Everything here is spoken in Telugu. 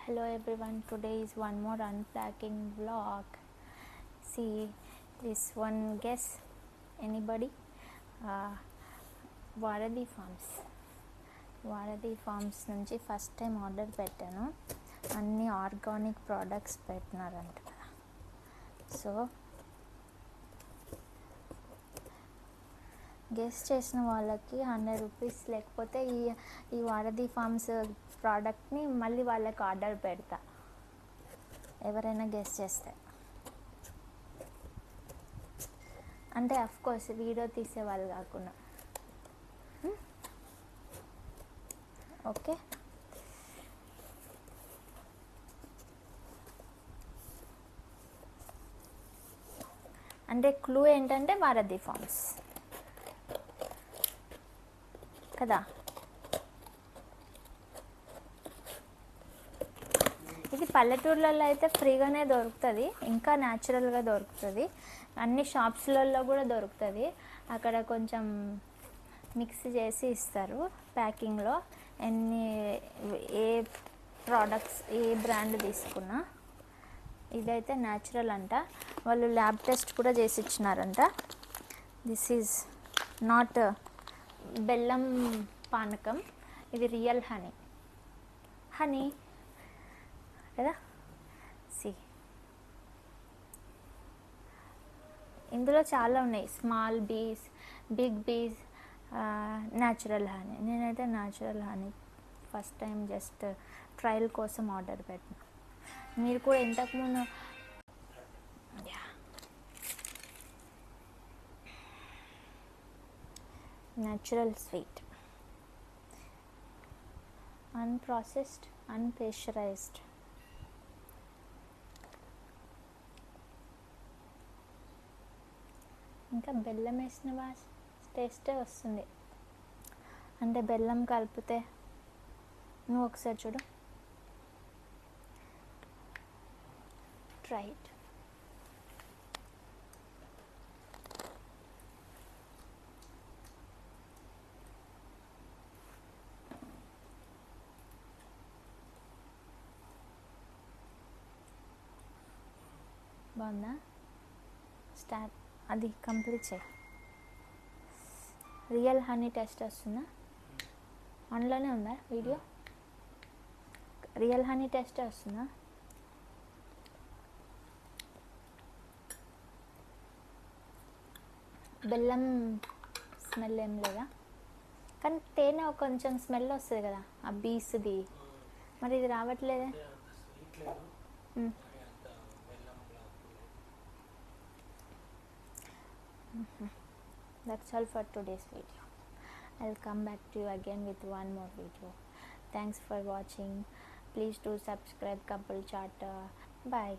Hello everyone, today is one more unpacking vlog. See this one, guess anybody? వారధి ఫార్మ్స్ నుంచి ఫస్ట్ టైం ఆర్డర్ పెట్టాను. అన్ని ఆర్గానిక్ ప్రోడక్ట్స్ పెట్టినారంట కదా. సో గెస్ చేసిన వాళ్ళకి 100 రూపీస్, లేకపోతే ఈ వారధి ఫార్మ్స్ ప్రోడక్ట్ని మళ్ళీ వాళ్ళకి ఆర్డర్ పెడతా, ఎవరైనా గెస్ చేస్తే. అంటే అఫ్కోర్స్ వీడియో తీసేవాళ్ళు కాకుండా. ఓకే, అంటే క్లూ ఏంటంటే వారధి ఫార్మ్స్ కదా. ఇది పల్లెటూర్లలో అయితే ఫ్రీగానే దొరుకుతుంది, ఇంకా న్యాచురల్గా దొరుకుతుంది. అన్ని షాప్స్లలో కూడా దొరుకుతుంది. అక్కడ కొంచెం మిక్స్ చేసి ఇస్తారు ప్యాకింగ్లో. ఏ ప్రోడక్ట్స్, ఏ బ్రాండ్ తీసుకున్నా ఇదైతే న్యాచురల్ అంట. వాళ్ళు ల్యాబ్ టెస్ట్ కూడా చేసి ఇచ్చినారంట. దిస్ ఈజ్ నాట్ బెల్లం పానకం, ఇది రియల్ హనీ కదా. సి, ఇందులో చాలా ఉన్నాయి, స్మాల్ బీస్, బిగ్ బీస్, న్యాచురల్ హనీ. నేనైతే natural honey first time just trial కోసం ఆర్డర్ పెట్టిన. మీరు కూడా ఇంతకుముందు న్యాచురల్ స్వీట్, అన్ప్రాసెస్డ్, అన్పేస్చరైజ్డ్. ఇంకా బెల్లం వేసిన టేస్టే వస్తుంది. అంటే బెల్లం కలిపితే, నువ్వు ఒకసారి చూడు, ట్రై ఇట్. బాగుందా? స్టార్ట్, అది కంప్లీట్ చేయి. రియల్ హనీ టెస్ట్ వస్తుందా? ఆన్లోనే ఉందా వీడియో? రియల్ హనీ టెస్ట్ వస్తుందా? బెల్లం స్మెల్ ఏం లేదా? కానీ తేనె కొంచెం స్మెల్ వస్తుంది కదా, ఆ బీస్ది. మరి ఇది రావట్లేదే. That's all for today's video. I'll come back to you again with one more video. Thanks for watching. Please do subscribe Couple Chatter. Bye.